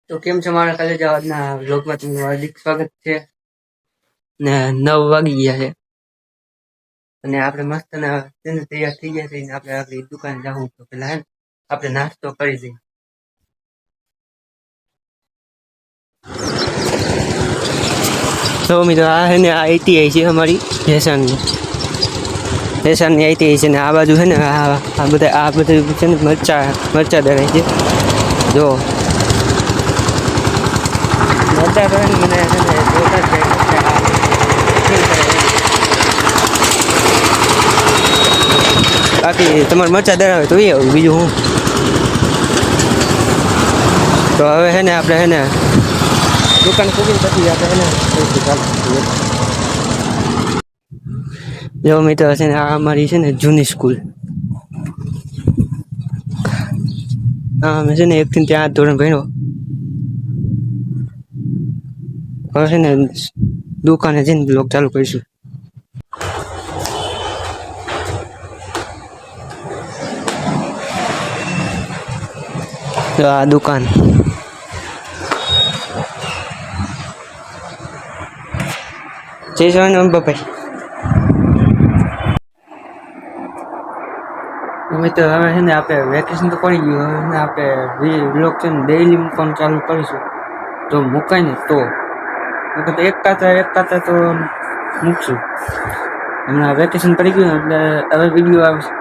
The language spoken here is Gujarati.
તો કેમ છે મારા કાલે જવાના વ્લોગમાં તમારું હાર્દિક સ્વાગત છે ને 9 વાગી ગયા છે અને આપણે મસ્ત તેને તૈયાર થઈ ગયા છે ને આપણે આપણી દુકાન જવું તો પેલા આપણે નાસ્તો કરી દઈએ. તો મિત્રો આ છે ને આ આઈટીઆઈ છે અમારી ભેસાણની આઈટીઆઈ છે ને આ બાજુ છે ને આ બધા છે ને મરચા દરાય છે. જો મરચા દરે મને છે ને જોતા જ બાકી તમારે મરચા દરાવે તો એ આવું બીજું હું. તો હવે છે ને આપણે છે ને દુકાન ખોલી પછી આપણે છે ને જો મિત્રો છે ને આ અમારી છે ને જૂની સ્કૂલ. હા મેં છે ને 1 થી 3 ધોરણ ભણ્યો. હવે છે ને દુકાને જઈને બ્લોગ ચાલુ કરીશું. આ દુકાન જય સ્વામિનારાયણ બાપા. મિત્રો હવે છે ને આપણે વેકેશન તો પડી ગયું, હવે આપણે વ્લોગ છે ને ડેઈલી મૂકવાનું ચાલુ કરીશું. જો મુકાય ને તો એક કાતા તો મૂકશું. હમણાં વેકેશન પડી ગયું એટલે હવે વિડીયો આવશે.